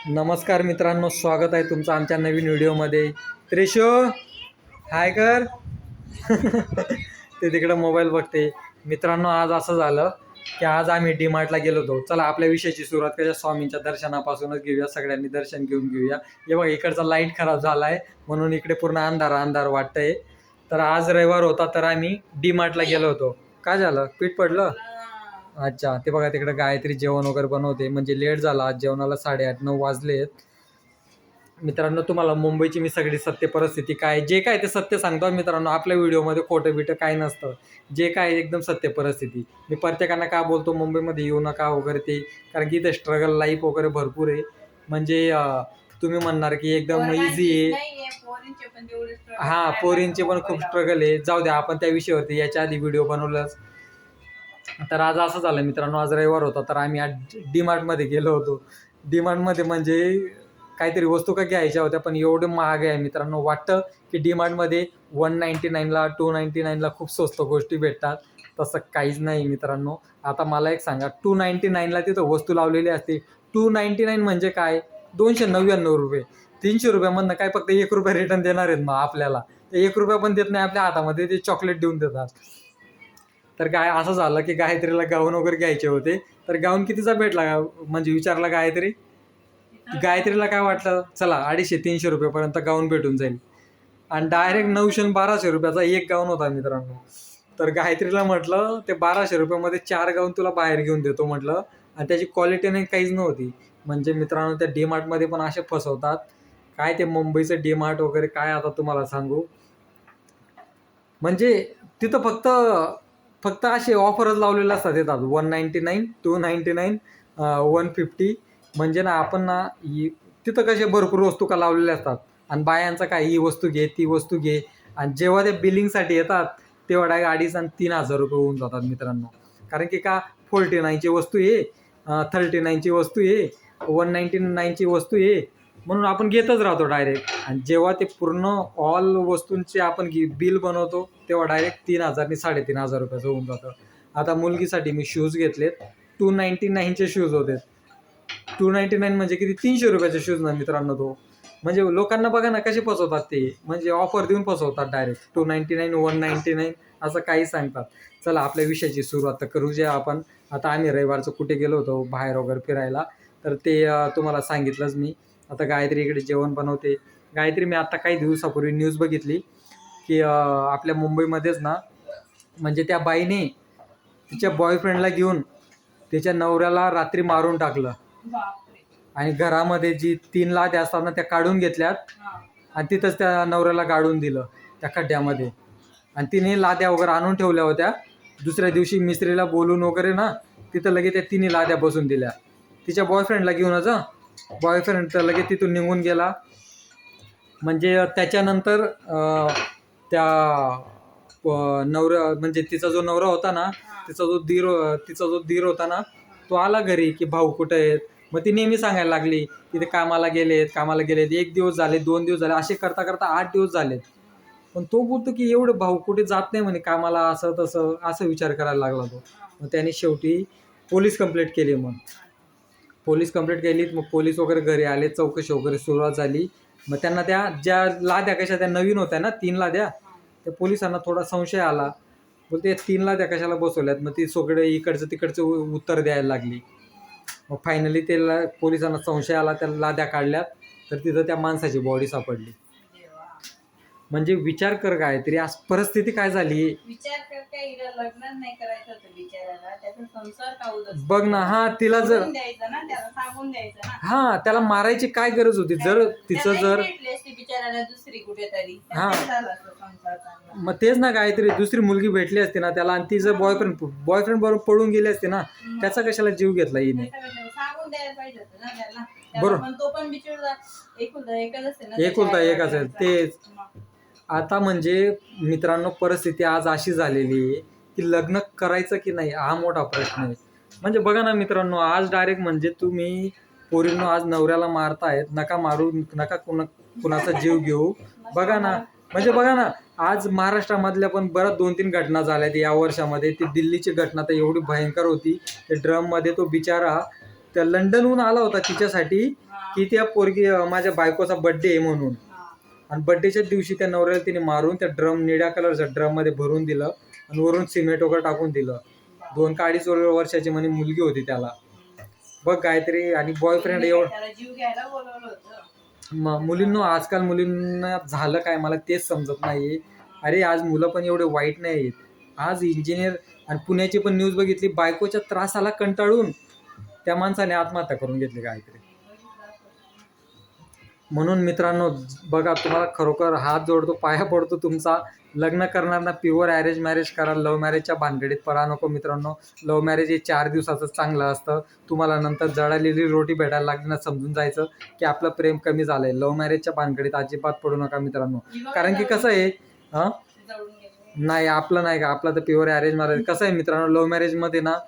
नमस्कार मित्रांनो, स्वागत आहे तुमचं आमच्या नवीन व्हिडिओमध्ये. त्रिशो हाय कर. ते तिकडं मोबाईल बघते. मित्रांनो, आज असं झालं की आज आम्ही डीमार्टला गेलो होतो. चला आपल्या विषयाची सुरुवात करूया. स्वामींच्या दर्शनापासूनच घेऊया, सगळ्यांनी दर्शन घेऊन घेऊया. हे बघा, इकडचा लाईट खराब झाला आहे म्हणून इकडे पूर्ण अंधार अंधार वाटतंय. तर आज रविवार होता तर आम्ही डीमार्टला गेलो होतो. काय झालं, पीठ पडलं? अच्छा, ते बघा तिकडे गायत्री जेवण वगैरे बनवते. म्हणजे लेट झाला आज जेवणाला, 8:30-9 वाजलेत. मित्रांनो, तुम्हाला मुंबईची मी सगळी सत्य परिस्थिती काय जे काय ते सत्य सांगतो मित्रांनो. आपल्या व्हिडिओमध्ये खोटं बिटं काही नसतं, जे काय एकदम सत्य परिस्थिती. मी प्रत्येकांना का बोलतो मुंबईमध्ये येऊ नका वगैरे ते, कारण की इथे स्ट्रगल लाईफ वगैरे भरपूर आहे. म्हणजे तुम्ही म्हणणार की एकदम इझी आहे. हां, पोरींचे पण खूप स्ट्रगल आहे. जाऊ द्या, आपण त्या विषयावरती याच्या आधी व्हिडिओ बनवलाच. तर आज असं झालं मित्रांनो, आज रविवार होता तर आम्ही आज डीमार्टमध्ये गेलो होतो. डीमार्टमध्ये म्हणजे काहीतरी वस्तू का घ्यायच्या होत्या, पण एवढं महाग आहे मित्रांनो. वाटतं की डीमार्टमध्ये 199ला 299ला खूप स्वस्त गोष्टी भेटतात. तसं काहीच नाही मित्रांनो. आता मला एक सांगा, 299ला तिथं वस्तू लावलेली असते. 299 म्हणजे काय? 299 रुपये. 300 रुपयामधनं काय फक्त ₹1 रिटर्न देणार आहेत मग आपल्याला. ते ₹1 पण देत नाही आपल्या हातामध्ये, ते चॉकलेट देऊन देतात. तर काय असं झालं की गायत्रीला गाऊन वगैरे घ्यायचे होते. तर गाऊन कितीचा भेटला म्हणजे विचारला गायत्री. गायत्रीला काय वाटलं, चला 250-300 रुपयेपर्यंत गाऊन भेटून जाईल. आणि डायरेक्ट 900-1200 रुपयाचा एक गाऊन होता मित्रांनो. तर गायत्रीला म्हटलं, ते 1200 रुपयामध्ये 4 गाऊन तुला बाहेर घेऊन देतो म्हटलं. आणि त्याची क्वालिटी नाही, काहीच नव्हती. म्हणजे मित्रांनो, त्या डीमार्टमध्ये पण असे फसवतात. काय ते मुंबईचं डीमार्ट वगैरे काय आता तुम्हाला सांगू. म्हणजे तिथं फक्त फक्त असे ऑफरच लावलेले असतात. येतात 199, 299, 150. म्हणजे ना आपण ना तिथं कसे भरपूर वस्तू का लावलेल्या असतात. आणि बायांचं काय, ही वस्तू घे ती वस्तू घे. आणि जेव्हा ते बिलिंगसाठी येतात तेव्हा डायरेक्ट 2,500 आणि 3,000 रुपये होऊन जातात मित्रांनो. कारण की का, 49ची वस्तू आहे, 39ची वस्तू आहे, 199ची वस्तू आहे. म्हणून आपण घेतच राहतो डायरेक्ट. आणि जेव्हा ते पूर्ण ऑल वस्तूंचे आपण बिल बनवतो तेव्हा डायरेक्ट 3,000 आणि 3,500 रुपयाचं होऊन जातं. आता मुलगीसाठी मी शूज घेतलेत. 299चे शूज होते. 299 म्हणजे किती, 300 रुपयाचे शूज ना मित्रांनो. तो म्हणजे लोकांना बघा ना कसे फसवतात ते. म्हणजे ऑफर देऊन फसवतात डायरेक्ट. 299, 199 असं काही सांगतात. चला आपल्या विषयाची सुरुवात तर करू जे आपण. आता आम्ही रविवारचं कुठे गेलो होतो बाहेर वगैरे फिरायला, तर ते तुम्हाला सांगितलंच मी. आता गायत्री इकडे जेवण बनवते. गायत्री, मी आता काही दिवसापूर्वी न्यूज बघितली की आपल्या मुंबईमध्येच ना, म्हणजे त्या बाईने तिच्या बॉयफ्रेंडला घेऊन तिच्या नवऱ्याला रात्री मारून टाकलं. आणि घरामध्ये जी 3 लाद्या असतात ना त्या काढून घेतल्यात आणि तिथंच त्या नवऱ्याला गाडून दिलं त्या खड्ड्यामध्ये. आणि तिने लाद्या वगैरे आणून ठेवल्या होत्या. दुसऱ्या दिवशी मिस्त्रीला बोलून वगैरे ना तिथं लगेच त्या 3 लाद्या बसून दिल्या तिच्या बॉयफ्रेंडला घेऊनच. बॉयफ्रेंड तर लगेच तिथून निघून गेला. म्हणजे त्याच्यानंतर त्या नवरा, म्हणजे तिचा जो नवरा होता ना, तिचा जो दीर होता ना, तो आला घरी की भाऊ कुठे आहेत. मग ती नेहमी सांगायला लागली की ते कामाला गेलेत. 1 दिवस झाले, 2 दिवस झाले, असे करता करता 8 दिवस झालेत. पण तो बोलतो की एवढे भाऊ कुठे जात नाही म्हणे कामाला, असं तसं असं विचार करायला लागला तो. मग त्याने शेवटी पोलीस कंप्लेंट केली. मग पोलीस वगैरे घरी आले, चौकशी वगैरे सुरुवात झाली. मग त्यांना त्या ज्या लाद्या कशा त्या नवीन होत्या ना, 3 लाद्या, त्या पोलिसांना थोडा संशय आला. बोलते 3 लाद्या कशाला बसवल्यात. मग ती सगळे इकडचं तिकडचं उत्तर द्यायला लागली. मग फायनली पोलिसांना संशय आला, त्या लाद्या काढल्यात. तर तिथं त्या माणसाची बॉडी सापडली. म्हणजे विचार कर गायत्री, आज परिस्थिती काय झाली. विचार कर, काय लग्न नाही करायचं होतं बिचाराला, त्याचा संसार काढून बघ ना. हा, तिला जर द्यायचं ना, त्याला सांगून द्यायचं ना. हा, त्याला मारायची काय गरज होती. जर तिचं जर बिचाराला दुसरी कुठेतरी. हा, मग तेच ना गायत्री, दुसरी मुलगी भेटली असते ना त्याला, आणि ती जर बॉयफ्रेंड बरोबर पळून गेली असते ना, त्याचा कशाला जीव घेतला हिने. सांगून द्यायला पाहिजे होतं ना त्याला. बरोबर, तो पण बिचारा एकुलता एकच असते ना. एकुलता एक असेल तेच. आता म्हणजे मित्रांनो, परिस्थिती आज अशी झालेली आहे की लग्न करायचं की नाही हा मोठा प्रश्न आहे. म्हणजे बघा ना मित्रांनो, आज डायरेक्ट म्हणजे तुम्ही पोरींनो आज नवऱ्याला मारतायत. नका मारू, नका कुणाचा जीव घेऊ. बघा ना, म्हणजे बघा ना, आज महाराष्ट्रामधल्या पण बऱ्याच 2-3 घटना झाल्यात या वर्षामध्ये. ती दिल्लीची घटना तर एवढी भयंकर होती. ते ड्रममध्ये तो बिचारा त्या लंडनहून आला होता तिच्यासाठी हा. की त्या पोरगी माझ्या बायकोचा बर्थडे आहे म्हणून. हा. आणि बड्डेच्या दिवशी त्या नवऱ्याला तिने मारून त्या निळ्या कलरच्या ड्रममध्ये भरून दिलं आणि वरून सिमेंट वगैरे टाकून दिलं. 2 का 2.5 वर्षाची म्हणे मुलगी होती त्याला. बघ गायत्री. आणि बॉयफ्रेंड एवढं त्याला जीव घ्यायला बोलवलं होतं. मुलींना आजकाल मुलींना झालं काय मला तेच समजत नाही. अरे आज मुलं पण एवढे वाईट नाही आहेत. आज इंजिनियर आणि पुण्याची पण न्यूज बघितली, बायकोच्या त्रासाला कंटाळून त्या माणसाने आत्महत्या करून घेतली गायत्री. म्हणून मित्रांनो बघा, तुम्हाला खरोखर हात जोडतो, पाया पडतो तुमचा. लग्न करणाऱ्यांना प्युअर अरेंज मॅरेज करा. लव्ह मॅरेजच्या भानगडीत पडा नको मित्रांनो. लव्ह मॅरेज हे 4 दिवसाचं चांगलं असतं. तुम्हाला नंतर जळालेली रोटी भेटायला लागली ना समजून जायचं की आपलं प्रेम कमी झालंय. लव्ह मॅरेजच्या भानगडीत अजिबात पडू नका मित्रांनो. कारण की कसं आहे जळून गेले. नाही आपलं नाही का, आपलं तर प्युअर अरेंज मॅरेज. कसं आहे मित्रांनो, लव्ह मॅरेजमध्ये ना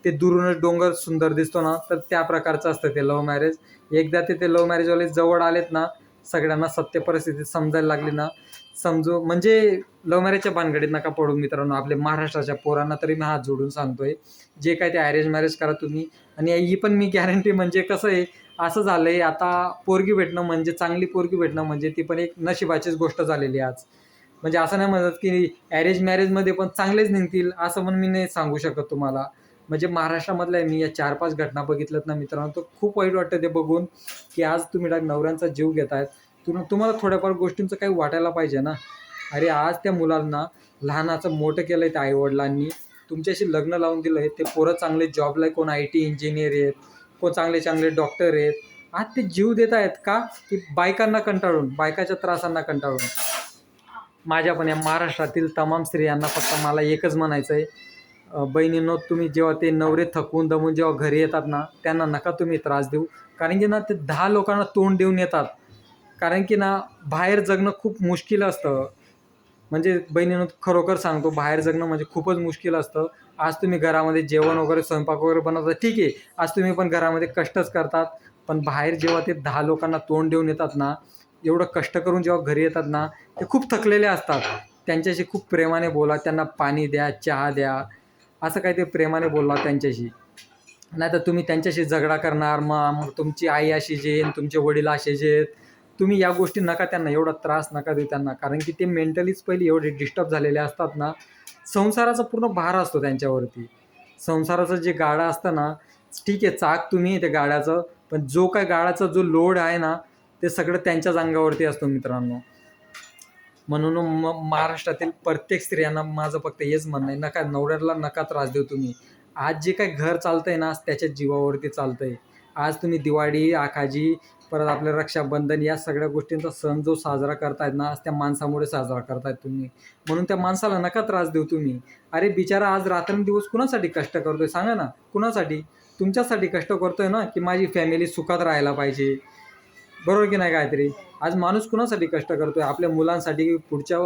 ते दुरूनच डोंगर सुंदर दिसतो ना, तर त्या प्रकारचं असतं ते लव्ह मॅरेज. एकदा ते लव्ह मॅरेजवाले जवळ आलेत ना, सगळ्यांना सत्य परिस्थिती समजायला लागली ना, समजू म्हणजे लव्ह मॅरेजच्या भानगडीत नका पडू मित्रांनो. आपल्या महाराष्ट्राच्या पोरांना तरी मी हात जोडून सांगतोय, जे काय ते अरेंज मॅरेज करा तुम्ही. आणि ही पण मी गॅरंटी, म्हणजे कसं आहे, असं झालं आहे आता पोरगी भेटणं म्हणजे, चांगली पोरगी भेटणं म्हणजे ती पण एक नशिबाचीच गोष्ट झालेली आहे आज. म्हणजे असं नाही म्हणत की अरेंज मॅरेजमध्ये पण चांगलेच निघतील असं पण मी नाही सांगू शकत तुम्हाला. म्हणजे महाराष्ट्रामधल्या मी या 4-5 घटना बघितल्यात ना मित्रांनो, तर खूप वाईट वाटतं ते बघून की आज तुम्ही नवऱ्यांचा जीव घेतायत. तुम्हाला थोड्याफार गोष्टींचं काही वाटायला पाहिजे ना. अरे आज त्या मुलांना लहानाचं मोठं केलं आहे त्या आईवडिलांनी, तुमच्याशी लग्न लावून दिलं आहे. ते पोरं चांगले जॉबला आहे, कोण IT इंजिनियर आहेत, कोण चांगले चांगले डॉक्टर आहेत. आज ते जीव देत आहेत का, की बायकांना कंटाळून, बायकाच्या त्रासांना कंटाळून. माझ्या पण या महाराष्ट्रातील तमाम स्त्रियांना फक्त मला एकच म्हणायचं आहे, बहिणींनो, तुम्ही जेव्हा ते नवरे थकून दमून जेव्हा घरी येतात ना, त्यांना नका तुम्ही त्रास देऊ. कारण की ना ते 10 लोकांना तोंड देऊन येतात. कारण की ना बाहेर जगणं खूप मुश्किल असतं. म्हणजे बहिणींनो खरोखर सांगतो, बाहेर जगणं म्हणजे खूपच मुश्किल असतं. आज तुम्ही घरामध्ये जेवण वगैरे स्वयंपाक वगैरे बनवता ठीक आहे, आज तुम्ही पण घरामध्ये कष्टच करतात. पण बाहेर जेव्हा ते 10 लोकांना तोंड देऊन येतात ना, एवढं कष्ट करून जेव्हा घरी येतात ना, ते खूप थकलेले असतात. त्यांच्याशी खूप प्रेमाने बोला, त्यांना पाणी द्या, चहा द्या, असं काही ते प्रेमाने बोलला त्यांच्याशी. नाहीतर तुम्ही त्यांच्याशी झगडा करणार, मग तुमची आई अशी जे, तुमचे वडील असे जे. तुम्ही या गोष्टी नका, त्यांना एवढा त्रास नका देऊ त्यांना. कारण की ते मेंटलीच पहिली एवढे डिस्टर्ब झालेले असतात ना, संसाराचा पूर्ण भार असतो त्यांच्यावरती. संसाराचं जे गाडा असतं ना, ठीक आहे चाक तुम्ही आहे त्या गाड्याचं, पण जो काय गाड्याचा जो लोड आहे ना, ते सगळं त्यांच्याच अंगावरती असतो मित्रांनो. म्हणून महाराष्ट्रातील प्रत्येक स्त्रियांना माझं फक्त हेच म्हणणं आहे, नका नवऱ्याला नका त्रास देऊ तुम्ही. आज जे काही घर चालतंय ना, त्याच्या जीवावरती चालतंय. आज तुम्ही दिवाळी, आखाजी, परत आपलं रक्षाबंधन, या सगळ्या गोष्टींचा सण जो साजरा करतायत ना, आज त्या माणसामुळे साजरा करतायत तुम्ही. म्हणून त्या माणसाला नका त्रास देऊ तुम्ही. अरे बिचारा आज रात्रंदिवस कुणासाठी कष्ट करतोय सांगा ना, कुणासाठी? तुमच्यासाठी कष्ट करतोय ना, की माझी फॅमिली सुखात राहायला पाहिजे. बरोबर की नाही गायत्री? आज माणूस कुणासाठी कष्ट करतोय? आपल्या मुलांसाठी, पुढच्या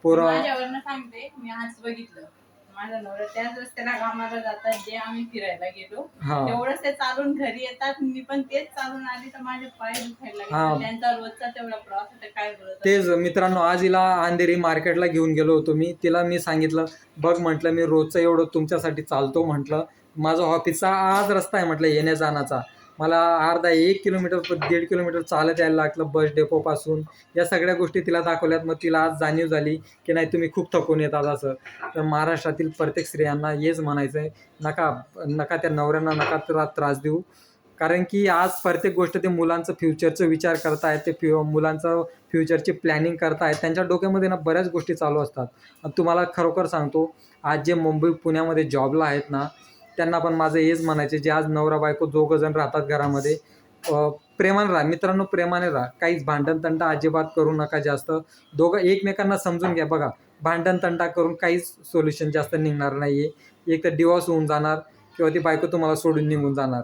पोरं. माझ्यावरनं सांगते, मी आज बघितलं माझा नवरा त्याच रस्त्याला कामाला जातात जे आम्ही फिरायला गेलो, हा तेवढंच ते चालून घरी येतात. मी पण तेच चालून आली तर माझे पाय दुखायला हा. लागले. त्यांचा रोजचा तेवढा प्रवास होता, काय बोलत तेच मित्रांनो, आज हिला अंधेरी मार्केटला घेऊन गेलो होतो मी. तिला मी सांगितलं, बघ म्हटलं, मी रोजचं एवढं तुमच्यासाठी चालतो म्हटलं. माझा ऑफिसचा आज रस्ता आहे म्हटलं येण्या जाण्याचा. मला अर्धा 1 किलोमीटर 1.5 किलोमीटर चालत यायला लागलं बस डेपोपासून. या सगळ्या गोष्टी तिला दाखवल्यात. मग तिला आज जाणीव झाली की नाही तुम्ही खूप थकून येतात असं. तर महाराष्ट्रातील प्रत्येक स्त्रियांना हेच म्हणायचं आहे, नका त्या नवऱ्यांना नका त्रास देऊ. कारण की आज प्रत्येक गोष्ट ते मुलांचं फ्युचरचं विचार करतायत, ते मुलांचं फ्युचरची प्लॅनिंग करतायत. त्यांच्या डोक्यामध्ये ना बऱ्याच गोष्टी चालू असतात. आणि तुम्हाला खरोखर सांगतो, आज जे मुंबई पुण्यामध्ये जॉबला आहेत ना, त्यांना पण माझं हेच म्हणायचे, जे आज नवरा बायको दोघंजण राहतात घरामध्ये, प्रेमाने राहा मित्रांनो, प्रेमाने राहा. काहीच भांडणतंटा अजिबात करू नका जास्त. दोघं एकमेकांना समजून घ्या. बघा, भांडणतंटा करून काहीच सोल्युशन जास्त निघणार नाही आहे. एक तर डिवॉर्स होऊन जाणार, किंवा ती बायको तुम्हाला सोडून निघून जाणार,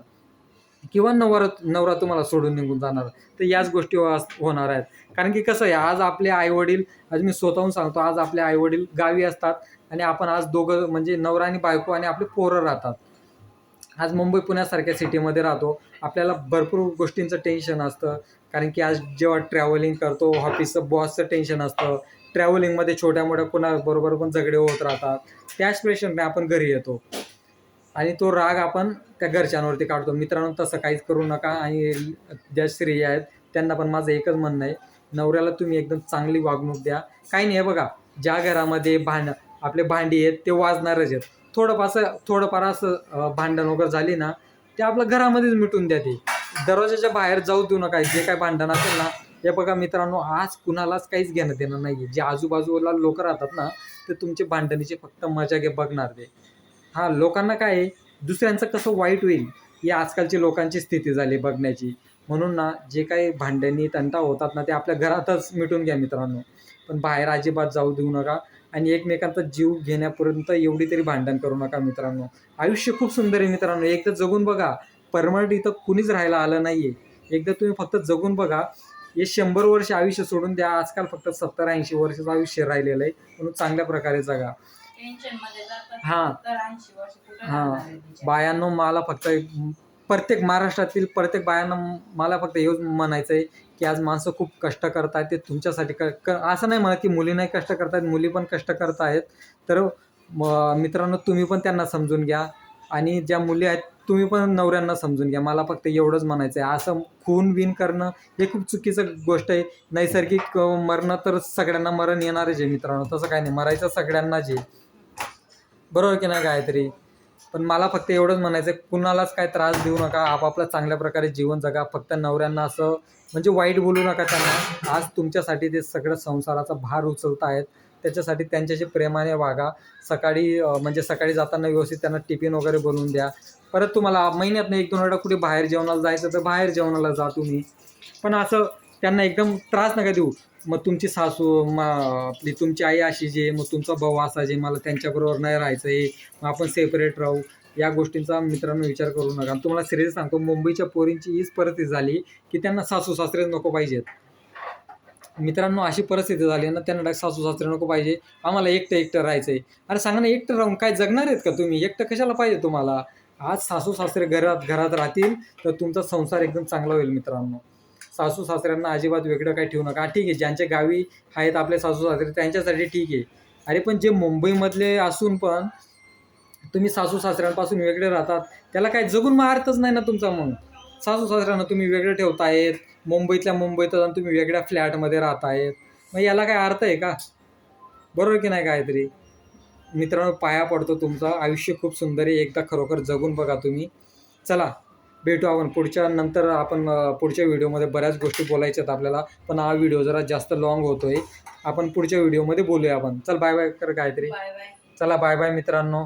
किंवा नवरा तुम्हाला सोडून निघून जाणार. तर याच गोष्टी होणार आहेत. कारण की कसं आहे, आज आपले आईवडील, आज मी स्वतःहून सांगतो, आज आपले आईवडील गावी असतात आणि आपण आज दोघं म्हणजे नवरा आणि बायको आणि आपले पोरं राहतात. आज मुंबई पुण्यासारख्या सिटीमध्ये राहतो. आपल्याला भरपूर गोष्टींचं टेन्शन असतं. कारण की आज जेव्हा ट्रॅव्हलिंग करतो, ऑफिसचं बॉसचं टेन्शन असतं. ट्रॅव्हलिंगमध्ये छोट्या मोठ्या कोणाबरोबर पण झगडे होत राहतात. त्याच प्रेशरने आपण घरी येतो. आणि तो राग आपण त्या घरच्यांवरती काढतो. मित्रांनो, तसं काहीच करू नका. आणि ज्या स्त्रिया आहेत त्यांना पण माझं एकच म्हणणं आहे, नवऱ्याला तुम्ही एकदम चांगली वागणूक द्या. काही नाही, बघा, ज्या घरामध्ये आपले भांडी आहेत ते वाजणारच आहेत. थोडंफार असं भांडण वगैरे झाली ना, ते आपलं घरामध्येच मिटून द्या. ते दरवाजाच्या बाहेर जाऊ देऊ नका. जे काय भांडण असेल ना, हे बघा मित्रांनो, आज कुणालाच काहीच घेणं देणं नाही आहे. जे आजूबाजूला लोक राहतात ना, ते तुमचे भांडणीची फक्त मजा बघणार ते. हां, लोकांना काय आहे, दुसऱ्यांचं कसं वाईट होईल ही आजकालची लोकांची स्थिती झाली बघण्याची. म्हणून ना, जे काही भांडणी तंटा होतात ना, ते आपल्या घरातच मिटून घ्या मित्रांनो. पण बाहेर अजिबात जाऊ देऊ नका. आणि एकमेकांचा जीव घेण्यापर्यंत एवढी तरी भांडण करू नका मित्रांनो. आयुष्य खूप सुंदर आहे मित्रांनो. एकदा जगून बघा. परमनंट इथं कुणीच राहायला आलं नाही आहे. एकदा तुम्ही फक्त जगून बघा. हे 100 वर्ष आयुष्य सोडून द्या. आजकाल फक्त 70-80 वर्षाचं आयुष्य राहिलेलं आहे. म्हणून चांगल्या प्रकारे जगा. टेन्शन मध्ये जातात. हां. 70-80 वर्ष कुठं हां, राहणार आहे तिच्या? बायांनो, मला फक्त प्रत्येक महाराष्ट्रातील प्रत्येक बायांना मला फक्त हेच म्हणायचं आहे, की आज माणसं खूप कष्ट करत आहेत. ते तुमच्यासाठी असं नाही म्हणत की मुली नाही कष्ट करत आहेत, मुली पण कष्ट करत आहेत. तर मित्रांनो, तुम्ही पण त्यांना समजून घ्या. आणि ज्या मुली आहेत तुम्ही पण नवऱ्यांना समजून घ्या. मला फक्त एवढंच म्हणायचं आहे. असं खून करणं हे खूप चुकीचं गोष्ट आहे. नैसर्गिक मरणं तर सगळ्यांना मरण येणारच आहे मित्रांनो. तसं काही नाही, मरायचं सगळ्यांनाच आहे. बरोबर की नाही गायत्री? पण मला फक्त एवढंच म्हणायचं आहे, कुणालाच काय त्रास देऊ नका. आपापलं चांगल्या प्रकारे जीवन जगा. फक्त नवऱ्यांना असं म्हणजे वाईट बोलू नका त्यांना. आज तुमच्यासाठी ते सगळं संसाराचा भार उचलत आहेत. त्याच्यासाठी त्यांच्याशी प्रेमाने वागा. सकाळी जाताना व्यवस्थित त्यांना टिफिन वगैरे बनवून द्या. परत तुम्हाला महिन्यातनं 1-2 वेळा कुठे बाहेर जेवणाला जायचं तर बाहेर जेवणाला जा तुम्ही. पण असं त्यांना एकदम त्रास नका देऊ. मग तुमची आपली तुमची आई अशी जे, मग तुमचा भाऊ असा जे, मला त्यांच्याबरोबर नाही राहायचं आहे, मग आपण सेपरेट राहू. या गोष्टींचा मित्रांनो विचार करू नका. तुम्हाला सिरियस सांगतो, मुंबईच्या पोरींची हीच परिस्थिती झाली की त्यांना सासू सासरेच नको पाहिजेत. मित्रांनो, अशी परिस्थिती झाली ना, त्यांना सासू सासरे नको पाहिजे. आम्हाला एकटं राहायचं आहे. अरे सांगा ना, एकटं राहून काय जगणार आहेत का तुम्ही? एकटं कशाला पाहिजे तुम्हाला? आज सासू सासरे घरात राहतील तर तुमचा संसार एकदम चांगला होईल मित्रांनो. सासू सासऱ्यांना अजिबात वेगळं काही ठेवू नका. ठीक आहे, ज्यांच्या गावी आहेत आपले सासू सासरे त्यांच्यासाठी ठीक आहे. अरे पण जे मुंबईमधले असून पण तुम्ही सासू सासऱ्यांपासून वेगळे राहतात, त्याला काय जगून मग अर्थच नाही ना तुमचा. मग सासू सासऱ्यांना तुम्ही वेगळे ठेवतायत, मुंबईतच आणि तुम्ही वेगळ्या फ्लॅटमध्ये राहतायत. मग याला काय अर्थ आहे का? बरोबर की नाही गायत्री? मित्रांनो, पाया पडतो तुमचा. आयुष्य खूप सुंदर आहे. एकदा खरोखर जगून बघा तुम्ही. चला, भेटू आपण पुढच्या व्हिडिओमध्ये. बऱ्याच गोष्टी बोलायच्या आहेत आपल्याला, पण हा व्हिडिओ जरा जास्त लाँग होतोय. आपण पुढच्या व्हिडिओमध्ये बोलूया आपण. चल, बाय बाय कर गायत्री. Bye bye. चला, बाय बाय मित्रांनो.